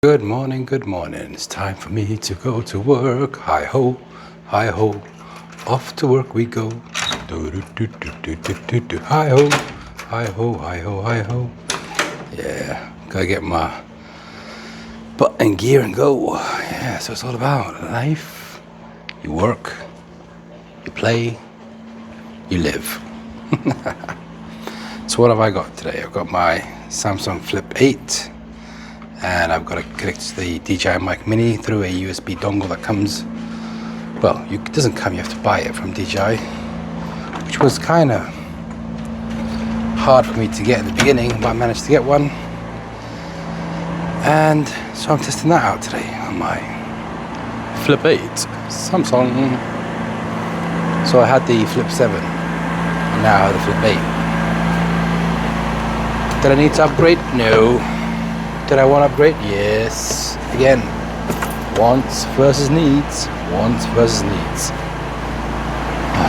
Good morning, it's time for me to go to work. Hi ho, off to work we go. Do, do, do, do, do, do, do, do. Hi ho, hi ho, hi ho, hi ho. Yeah, gotta get my butt in gear and go. Yeah, so it's all about life. You work, you play, you live. So what have I got today? I've got my Samsung Flip 8. And I've got to connect to the DJI Mic Mini through a USB dongle that comes, well, it doesn't come, you have to buy it from DJI, which was kind of hard for me to get in the beginning, but I managed to get one. And so I'm testing that out today on my Flip 8 Samsung. So I had the Flip 7, and now I have the Flip 8. Did I need to upgrade? No. Did I want to upgrade? Yes. Again, wants versus needs. Wants versus needs.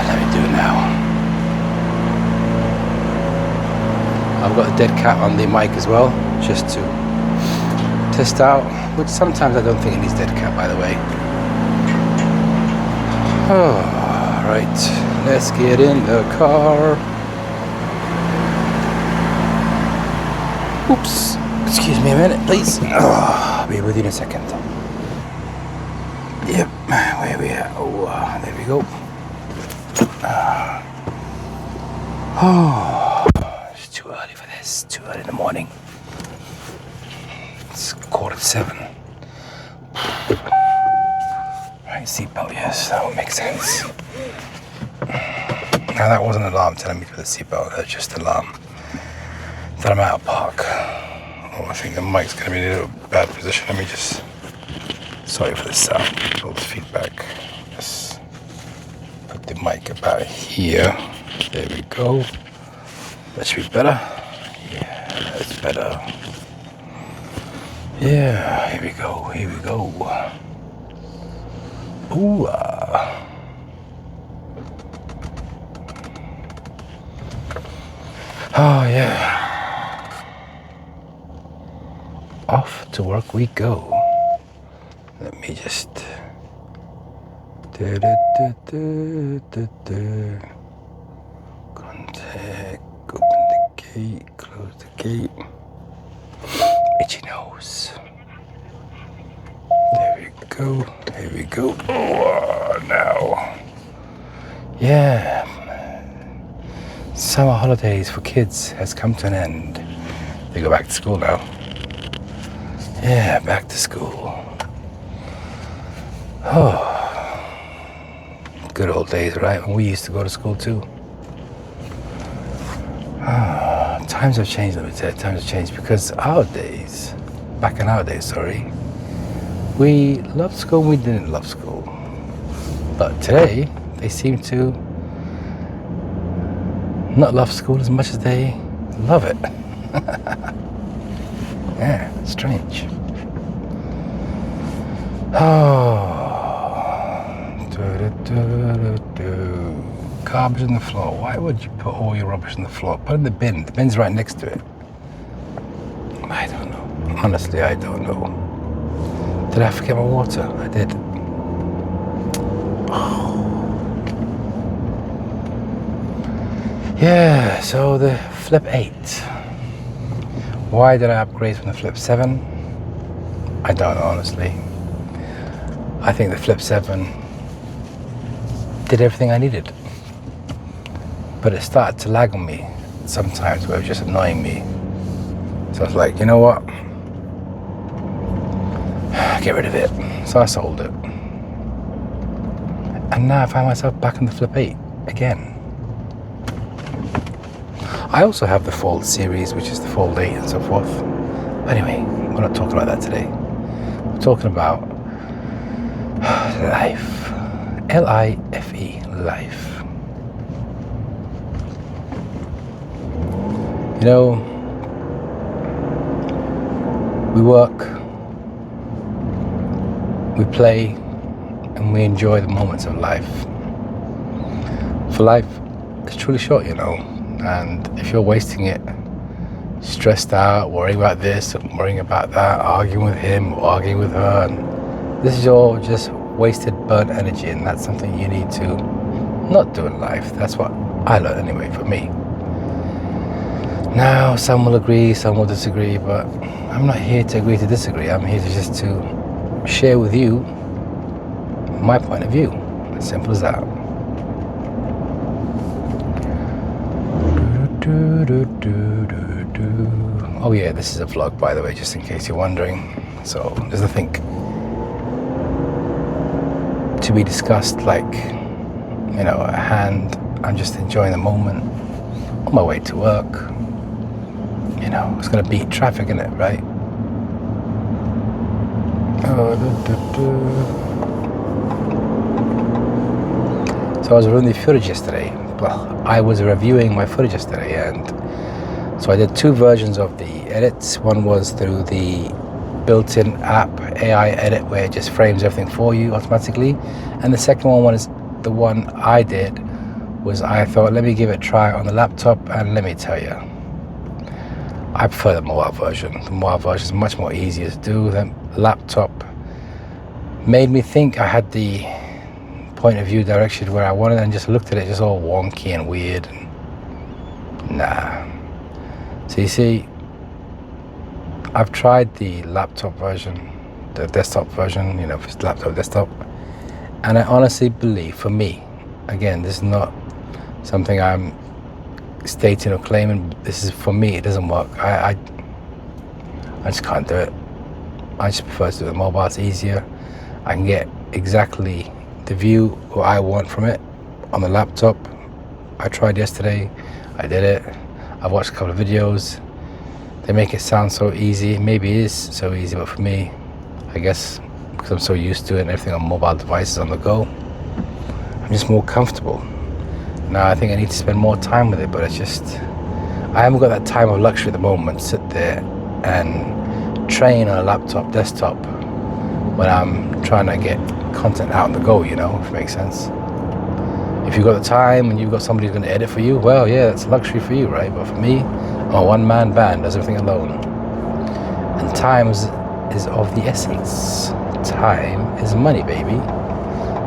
Let me do it now. I've got a dead cat on the mic as well, just to test out, which sometimes I don't think it needs dead cat, by the way. Oh, right. Let's get in the car. Oops. Excuse me a minute, please. I'll be with you in a second. Yep, where are we at? Oh, there we go. It's too early for this. Too early in the morning. It's 6:45. Right, seatbelt, yes, that would make sense. Now that wasn't an alarm telling me to put the seatbelt, that's just an alarm that I'm out of park. Oh, I think the mic's going to be in a little bad position. Let me just... Sorry for the sound. All the feedback. Just put the mic about here. There we go. That should be better. Yeah, that's better. Yeah, here we go. Here we go. Ooh. Oh, yeah. Off to work we go. Let me just... Contact, open the gate, close the gate. Itchy nose. There we go, here we go. Oh, now. Yeah. Summer holidays for kids has come to an end. They go back to school now. Yeah, back to school. Oh, good old days, right? When we used to go to school too. Times have changed, let me tell you. Times have changed because back in our days, we loved school and we didn't love school. But today, they seem to not love school as much as they love it. Yeah, strange. Oh, garbage on the floor. Why would you put all your rubbish on the floor? Put it in the bin. The bin's right next to it. I don't know. Honestly, I don't know. Did I forget my water? I did. Oh. Yeah, so the Flip 8. Why did I upgrade from the Flip 7? I don't know, honestly. I think the Flip 7 did everything I needed. But it started to lag on me sometimes where it was just annoying me. So I was like, you know what? Get rid of it. So I sold it. And now I find myself back in the Flip 8 again. I also have the Fold series, which is the Fold 8 and so forth. But anyway, we're not talking about that today. We're talking about life. L-I-F-E, life. You know, we work, we play, and we enjoy the moments of life. For life, it's truly short, you know. And if you're wasting it stressed out, worrying about this and worrying about that, arguing with him, arguing with her, and this is all just wasted, burnt energy, and that's something you need to not do in life. That's what I learned anyway, for me. Now, some will agree, some will disagree, but I'm not here to agree to disagree. I'm here to just to share with you my point of view. As simple as that. Oh yeah, this is a vlog, by the way, just in case you're wondering. So there's nothing to be discussed, like, you know, at hand. I'm just enjoying the moment on my way to work. You know, it's gonna beat traffic in it, right? So I was reviewing the footage yesterday. Well, I was reviewing my footage yesterday, and so I did two versions of the edits. One was through the built-in app AI edit, where it just frames everything for you automatically, and the second one was the one I did. Was I thought, let me give it a try on the laptop, and let me tell you, I prefer the mobile version. The mobile version is much more easier to do. The laptop made me think I had the point of view direction where I wanted, and just looked at it just all wonky and weird. And nah. So you see, I've tried the laptop version, the desktop version, you know, if it's laptop, desktop, and I honestly believe, for me, again, this is not something I'm stating or claiming, this is for me, it doesn't work. I just can't do it. I just prefer to do it mobile. It's easier. I can get exactly the view what I want from it on the laptop. I tried yesterday, I did it. I've watched a couple of videos. They make it sound so easy. Maybe it is so easy, but for me, I guess because I'm so used to it and everything on mobile devices on the go, I'm just more comfortable. Now I think I need to spend more time with it, but it's just, I haven't got that time of luxury at the moment to sit there and train on a laptop, desktop, when I'm trying to get content out on the go, you know, if it makes sense. If you've got the time and you've got somebody who's going to edit for you, well, yeah, it's a luxury for you, right? But for me, I'm a one-man band, does everything alone. And time is of the essence. Time is money, baby.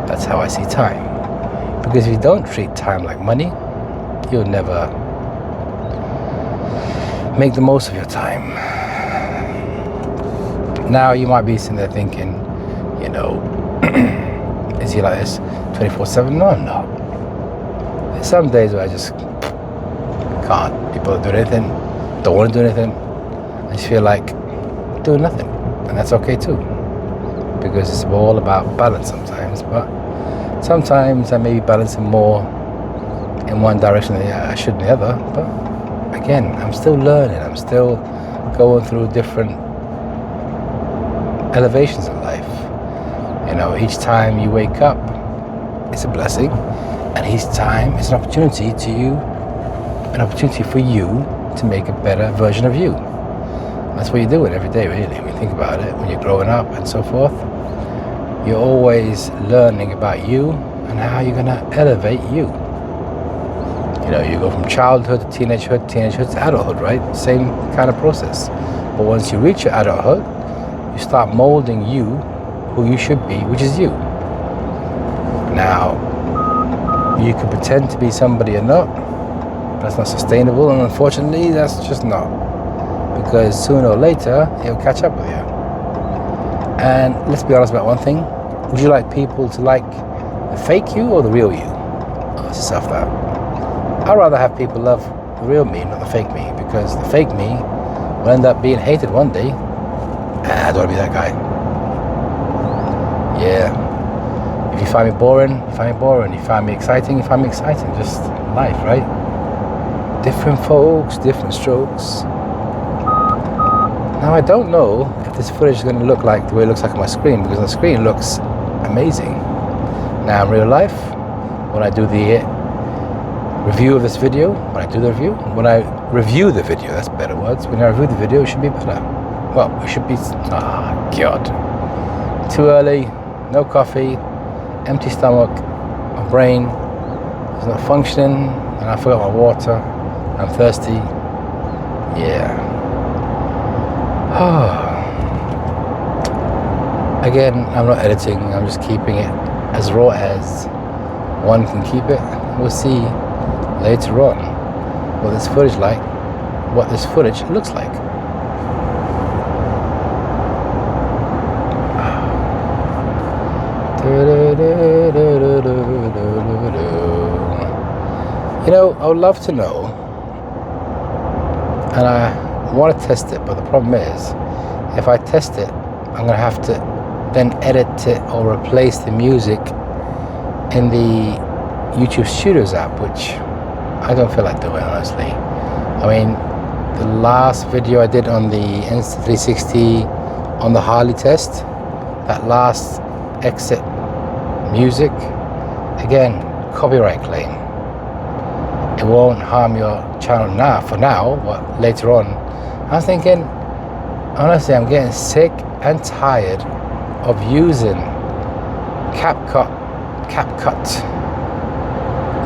That's how I see time. Because if you don't treat time like money, you'll never make the most of your time. Now you might be sitting there thinking, you know, is he like this 24/7? No, I'm not. There's some days where I just can't. People don't do anything, don't want to do anything. I just feel like doing nothing, and that's okay too, because it's all about balance sometimes. But sometimes I may be balancing more in one direction than I should in the other. But again, I'm still learning. I'm still going through different elevations in life. You know, each time you wake up, it's a blessing, and each time it's an opportunity for you to make a better version of you. That's what you're doing every day, really, when you think about it. When you're growing up and so forth, you're always learning about you and how you're gonna elevate you. You know, you go from childhood to teenagehood to adulthood, right? Same kind of process. But once you reach your adulthood, you start molding you, who you should be, which is you. Now, you can pretend to be somebody or not. That's not sustainable, and unfortunately, that's just not. Because sooner or later, it'll catch up with you. And let's be honest about one thing. Would you like people to like the fake you or the real you? Ask yourself that. I'd rather have people love the real me, not the fake me, because the fake me will end up being hated one day. I don't want to be that guy. Yeah. If you find me boring, you find me boring. If you find me exciting, you find me exciting. Just life, right? Different folks, different strokes. Now I don't know if this footage is going to look like the way it looks like on my screen, because on the screen it looks amazing. Now in real life, when I do the review of this video, when I review the video, that's better words. When I review the video, it should be better. Well, it should be, God. Too early, no coffee, empty stomach, my brain is not functioning, and I forgot my water, I'm thirsty. Yeah. Again, I'm not editing, I'm just keeping it as raw as one can keep it. We'll see later on what this footage looks like. You know, I would love to know, and I want to test it, but the problem is, if I test it, I'm going to have to then edit it or replace the music in the YouTube Studios app, which I don't feel like doing, honestly. I mean, the last video I did on the Insta360 on the Harley test, that last exit music, again, copyright claim. It won't harm your channel now, for now, but later on. I was thinking, honestly, I'm getting sick and tired of using CapCut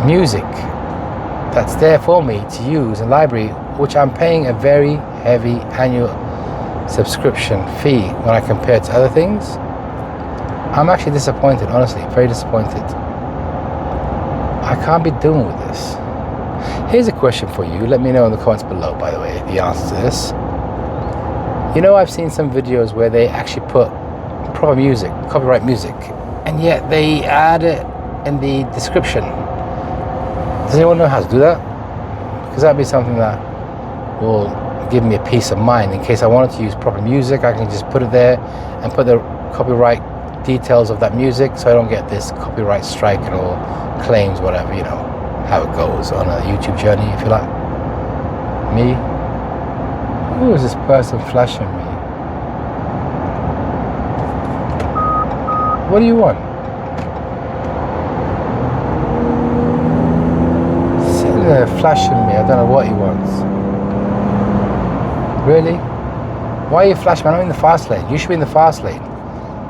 music that's there for me to use in library, which I'm paying a very heavy annual subscription fee when I compare it to other things. I'm actually disappointed, honestly, very disappointed. I can't be doing with this. Here's a question for you. Let me know in the comments below, by the way, the answer to this. You know, I've seen some videos where they actually put proper music, copyright music, and yet they add it in the description. Does anyone know how to do that? Because that'd be something that will give me a peace of mind in case I wanted to use proper music. I can just put it there and put the copyright details of that music, so I don't get this copyright strike or claims, whatever, you know, how it goes on a YouTube journey, if you like. Me? Who is this person flashing me? What do you want? Sitting there flashing me, I don't know what he wants. Really? Why are you flashing me? I'm not in the fast lane. You should be in the fast lane.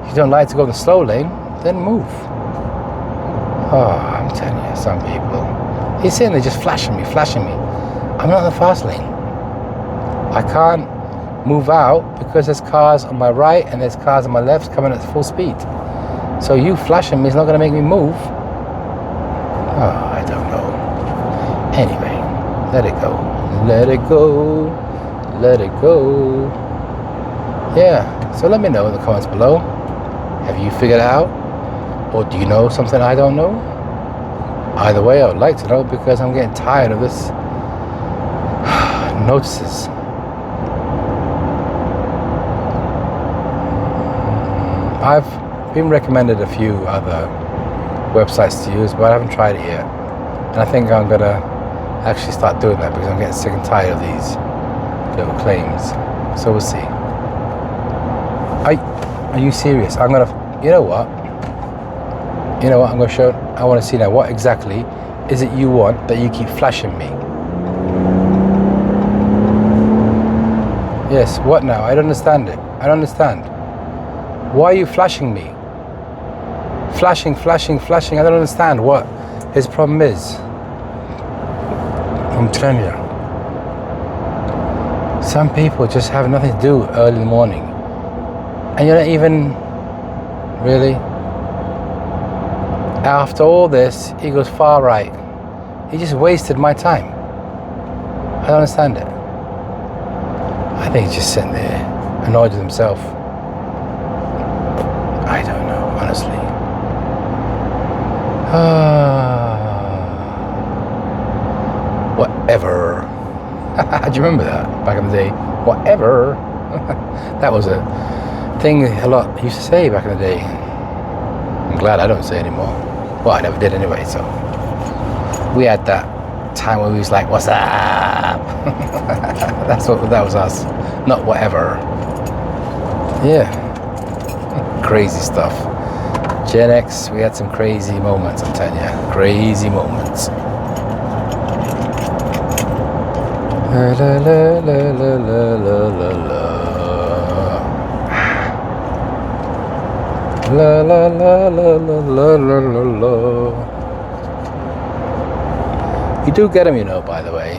If you don't like to go in the slow lane, then move. Oh, I'm telling you, some people. He's sitting there just flashing me. I'm not in the fast lane. I can't move out because there's cars on my right and there's cars on my left coming at full speed. So you flashing me is not going to make me move. Oh, I don't know. Anyway, let it go. Let it go. Let it go. Yeah, so let me know in the comments below. Have you figured it out? Or do you know something I don't know? Either way, I would like to know, because I'm getting tired of this notices. I've been recommended a few other websites to use, but I haven't tried it yet. And I think I'm gonna actually start doing that, because I'm getting sick and tired of these little claims. So we'll see. Are you serious? I'm gonna, you know what? I'm gonna show, I wanna see now, what exactly is it you want that you keep flashing me? Yes, what now? I don't understand it. I don't understand. Why are you flashing me? Flashing, I don't understand what his problem is. I'm telling you. Some people just have nothing to do early in the morning. And you're not even, really? After all this, he goes far right. He just wasted my time. I don't understand it. I think he's just sitting there, annoyed with himself. I don't know, honestly. Whatever. Do you remember that back in the day? Whatever. That was a thing a lot used to say back in the day. I'm glad I don't say anymore. Well, I never did anyway, so. We had that time where we was like, what's up? That was us. Not whatever. Yeah. Crazy stuff. Gen X, we had some crazy moments, I'm telling you. Crazy moments. La la la la la la la la. La la la la la la la la. You do get them, by the way.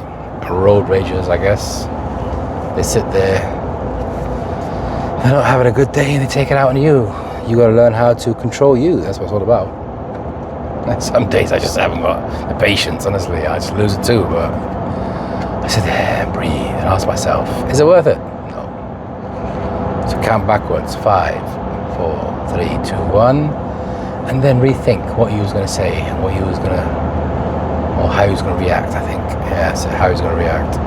Road ragers, I guess. They sit there they're not having a good day and they take it out on you. You got to learn how to control you. That's what it's all about. And some days I just haven't got the patience, honestly. I just lose it too. But I sit there and breathe and ask myself, is it worth it? No. So count backwards, 5, 4, 3, 2, 1. And then rethink what you was going to say and what you was going to, or how he was going to react, I think. Yeah, so how he's going to react.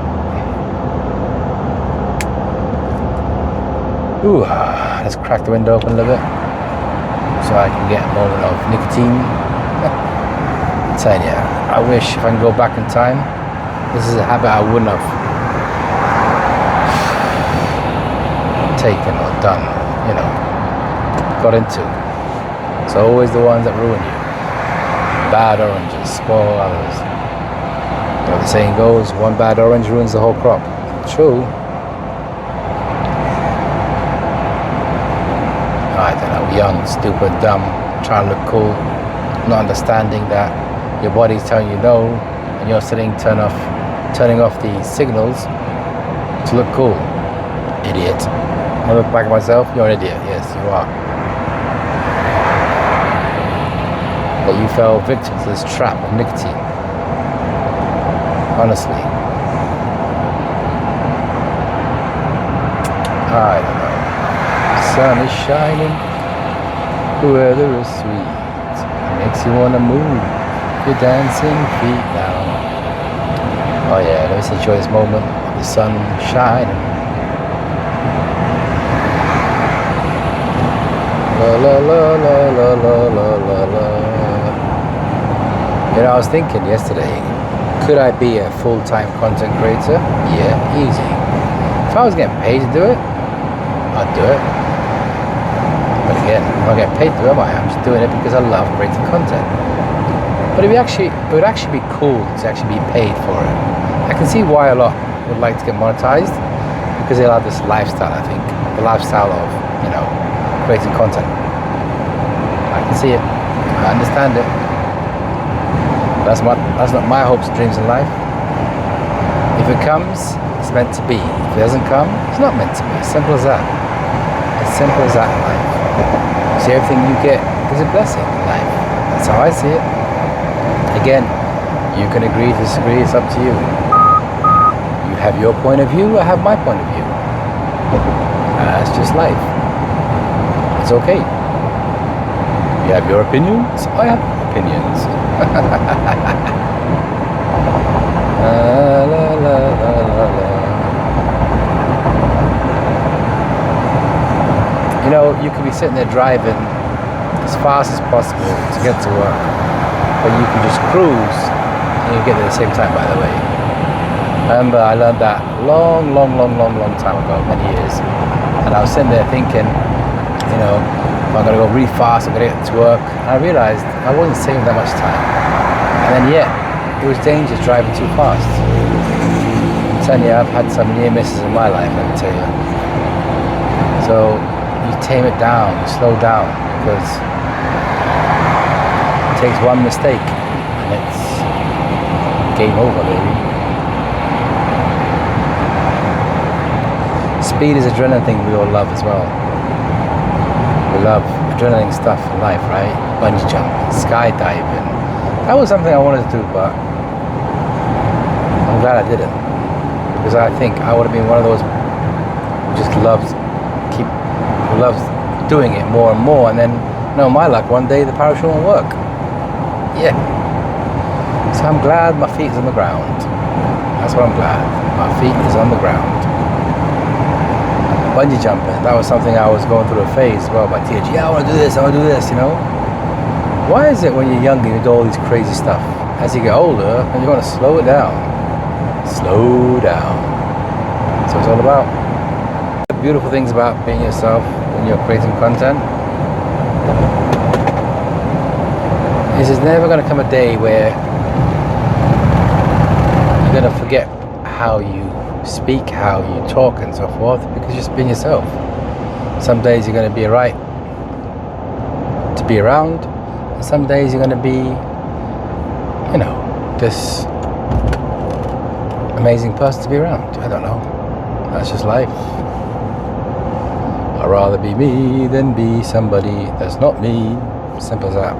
Ooh, let's crack the window open a little bit so I can get a moment of nicotine. I'm telling you, I wish if I can go back in time, this is a habit I wouldn't have taken or done, you know, got into. So always the ones that ruin you. Bad oranges spoil others. You know, the saying goes, one bad orange ruins the whole crop. True. I don't know, young, stupid, dumb, trying to look cool, not understanding that your body's telling you no, and you're sitting turning off the signals to look cool. Idiot. I look back at myself, you're an idiot. Yes, you are. That you fell victim to this trap of nicotine. Honestly. I don't know. The sun is shining, the weather is sweet. It makes you want to move your dancing feet now. Oh yeah, let's enjoy this moment of the sun shining. La la la la la la la la. You know, I was thinking yesterday, could I be a full-time content creator? Yeah, easy. If I was getting paid to do it, I'd do it. But again, if I get paid to do it, I'm just doing it because I love creating content. But it would actually be cool to actually be paid for it. I can see why a lot would like to get monetized, because they have this lifestyle, I think. The lifestyle of, you know, creating content. I can see it. I understand it. That's not my hopes and dreams in life. If it comes, it's meant to be. If it doesn't come, it's not meant to be. As simple as that. As simple as that in life. See, everything you get is a blessing in life. That's how I see it. Again, you can agree, disagree, it's up to you. You have your point of view, I have my point of view. That's just life. It's okay. You have your opinions, I have opinions. La, la, la, la, la. You know, you could be sitting there driving as fast as possible to get to work, but you can just cruise and you get there at the same time, by the way. Remember, I learned that long time ago, many years, and I was sitting there thinking, you know, if I'm gonna go really fast, I'm gonna get to work. And I realized I wasn't saving that much time. And then yet, it was dangerous driving too fast. I'm telling you, I've had some near misses in my life, let me tell you. So, you tame it down, you slow down, because it takes one mistake, and it's game over, baby. Speed is adrenaline thing we all love as well. We love adrenaline stuff in life, right? Bungee jumping, skydiving. That was something I wanted to do, but I'm glad I didn't. Because I think I would have been one of those who just loves doing it more and more, and then, no, my luck, one day the parachute won't work. Yeah. So I'm glad my feet is on the ground. That's what I'm glad. My feet is on the ground. Bungee jumping, that was something I was going through a phase as well by THG. Yeah, I want to do this, you know. Why is it when you're younger you do all these crazy stuff? As you get older, and you want to slow it down. Slow down. That's what it's all about. The beautiful things about being yourself when you're creating content is there's never going to come a day where you're going to forget how you speak, how you talk and so forth, because you're just being yourself. Some days you're going to be right to be around, and some days you're going to be, you know, this amazing person to be around. I don't know. That's just life. I'd rather be me than be somebody that's not me. Simple as that.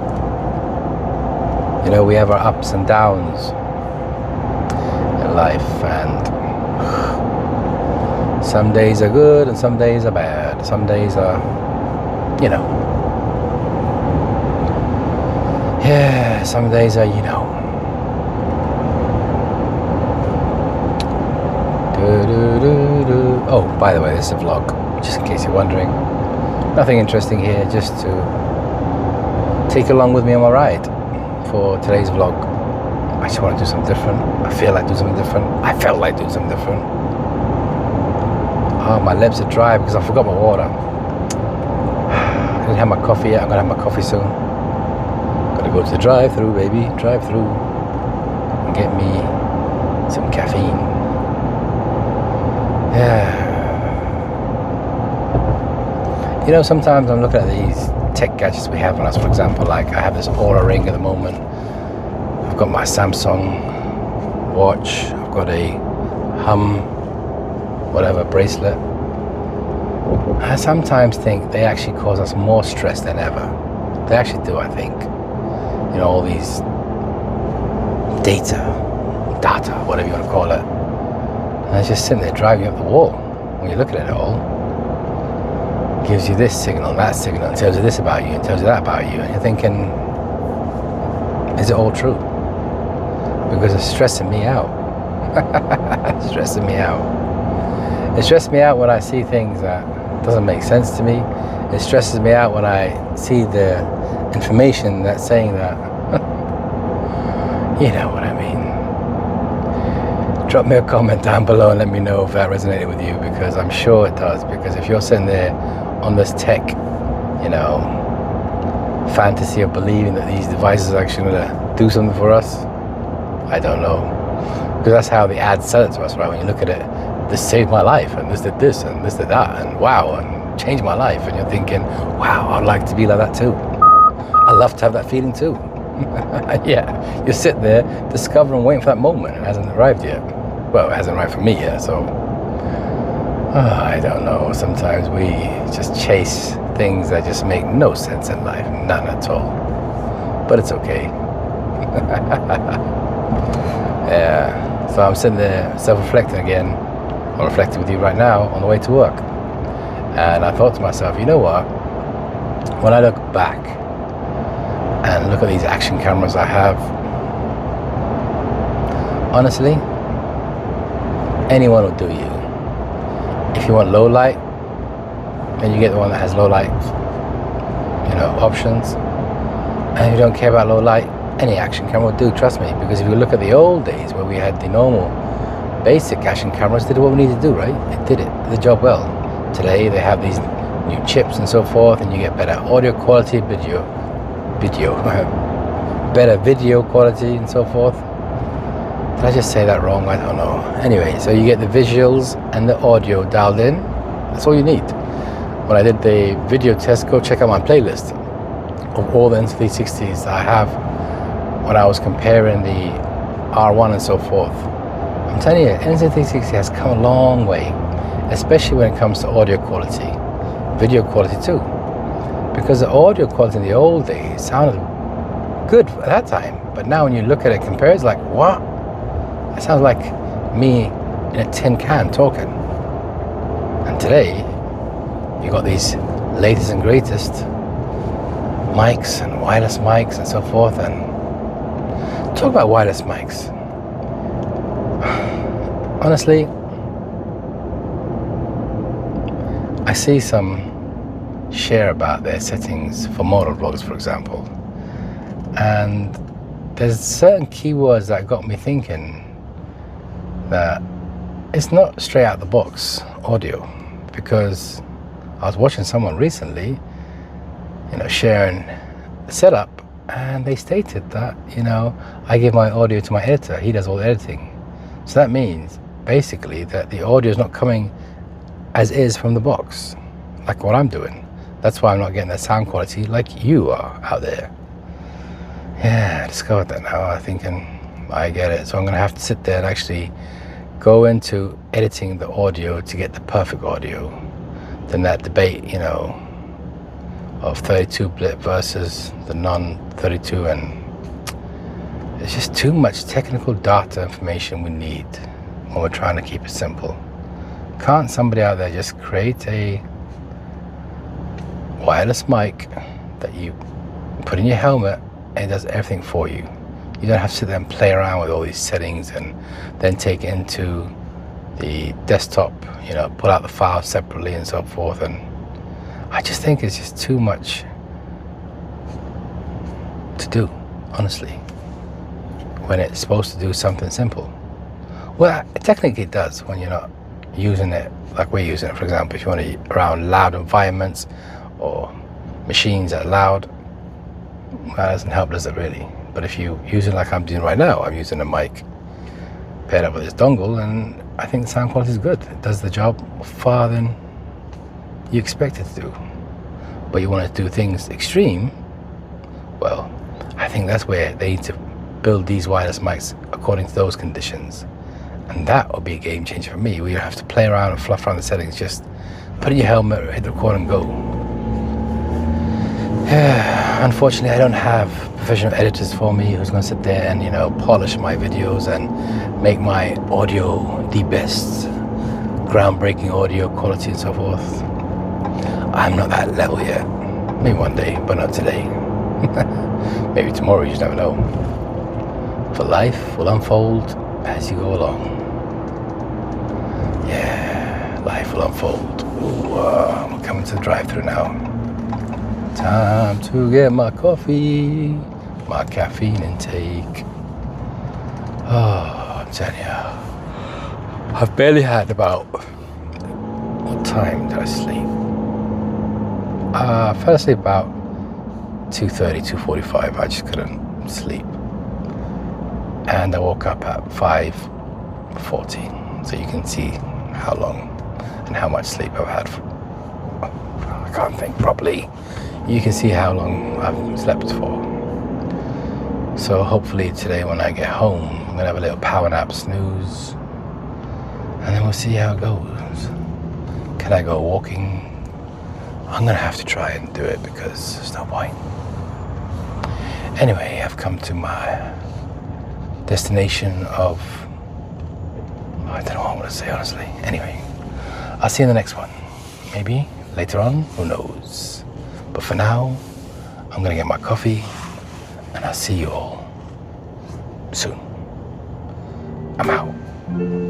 You know, we have our ups and downs in life, and some days are good and some days are bad. Some days are, you know, yeah, some days are, you know. Oh, by the way, this is a vlog, just in case you're wondering. Nothing interesting here, just to take along with me on my ride for today's vlog. I just want to do something different. I feel like doing something different. I felt like doing something different. Oh, my lips are dry because I forgot my water. I didn't have my coffee yet. I'm going to have my coffee soon. Gotta go to the drive-thru, baby. Drive-thru. And get me some caffeine. Yeah. You know, sometimes I'm looking at these tech gadgets we have on us. For example, like I have this Aura ring at the moment. I've got my Samsung watch. I've got a whatever bracelet. I sometimes think they actually cause us more stress than ever. They actually do, I think. You know, all these data, whatever you want to call it. And it's just sitting there driving up the wall when you look at it all. Gives you this signal, that signal, and tells you this about you, and tells you that about you, and you're thinking, is it all true? Because it's stressing me out. It's stressing me out. It stresses me out when I see things that doesn't make sense to me. It stresses me out when I see the information that's saying that. You know what I mean. Drop me a comment down below and let me know if that resonated with you, because I'm sure it does. Because if you're sitting there on this tech, you know, fantasy of believing that these devices are actually going to do something for us, I don't know. Because that's how the ads sell it to us, right? When you look at it, this saved my life, and this did this, and this did that, and wow, and changed my life. And you're thinking, wow, I'd like to be like that too. I love to have that feeling too. Yeah, you sit there discovering, waiting for that moment, and it hasn't arrived yet. Well, it hasn't arrived for me yet, so I don't know. Sometimes we just chase things that just make no sense in life, none at all. But it's okay. Yeah, so I'm sitting there self-reflecting again. I'm reflecting with you right now on the way to work. And I thought to myself, you know what? When I look back and look at these action cameras I have, honestly, anyone will do you. If you want low light, then you get the one that has low light, you know, options. And if you don't care about low light, any action camera will do, trust me. Because if you look at the old days where we had the normal basic action cameras, did what we needed to do, right? It did the job well. Today they have these new chips and so forth, and you get better audio quality, better video quality and so forth. Did I just say that wrong? I don't know. Anyway, so you get the visuals and the audio dialed in. That's all you need. When I did the video test, go check out my playlist of all the Insta360s I have when I was comparing the R1 and so forth. I'm telling you, Insta360 has come a long way, especially when it comes to audio quality, video quality too. Because the audio quality in the old days sounded good at that time, but now when you look at it compared, it's like, what? It sounds like me in a tin can talking. And today, you got these latest and greatest mics and wireless mics and so forth. And talk about wireless mics. Honestly, I see some share about their settings for motor vlogs, for example. And there's certain keywords that got me thinking that it's not straight out the box audio, because I was watching someone recently, you know, sharing the setup, and they stated that, you know, I give my audio to my editor, he does all the editing. So that means basically that the audio is not coming as is from the box, like what I'm doing. That's why I'm not getting that sound quality like you are out there. Yeah, I discovered that now. I'm thinking, I get it. So I'm gonna have to sit there and actually go into editing the audio to get the perfect audio, than that debate, you know, of 32-bit versus the non-32, and it's just too much technical data information we need when we're trying to keep it simple. Can't somebody out there just create a wireless mic that you put in your helmet and it does everything for you? You don't have to sit there and play around with all these settings and then take it into the desktop, you know, pull out the file separately and so forth. And I just think it's just too much to do, honestly, when it's supposed to do something simple. Well, technically it does when you're not using it like we're using it. For example, if you want to around loud environments or machines that are loud, well, that doesn't help, does it really? But if you use it like I'm doing right now, I'm using a mic paired up with this dongle, and I think the sound quality is good. It does the job far than you expect it to do. But you want to do things extreme, well, I think that's where they need to build these wireless mics according to those conditions. And that will be a game changer for me, where you have to play around and fluff around the settings. Just put in your helmet, hit the record and go. Unfortunately, I don't have professional editors for me who's going to sit there and, you know, polish my videos and make my audio the best, groundbreaking audio quality and so forth. I'm not that level yet. Maybe one day, but not today. Maybe tomorrow, you just never know. For life will unfold as you go along. Yeah, life will unfold. Ooh, I'm coming to the drive-thru now. Time to get my coffee, my caffeine intake. Oh, I'm telling you, I've barely had about, what time did I sleep? I fell asleep about 2:30, 2:45. I just couldn't sleep. And I woke up at 5:40. So you can see how long and how much sleep I've had. I can't think properly. You can see how long I've slept for. So hopefully today when I get home, I'm gonna have a little power nap, snooze, and then we'll see how it goes. Can I go walking? I'm gonna have to try and do it because there's no point. Anyway, I've come to my destination of, I don't know what I want to say, honestly. Anyway, I'll see you in the next one. Maybe later on, who knows? But for now, I'm gonna get my coffee and I'll see you all soon. I'm out.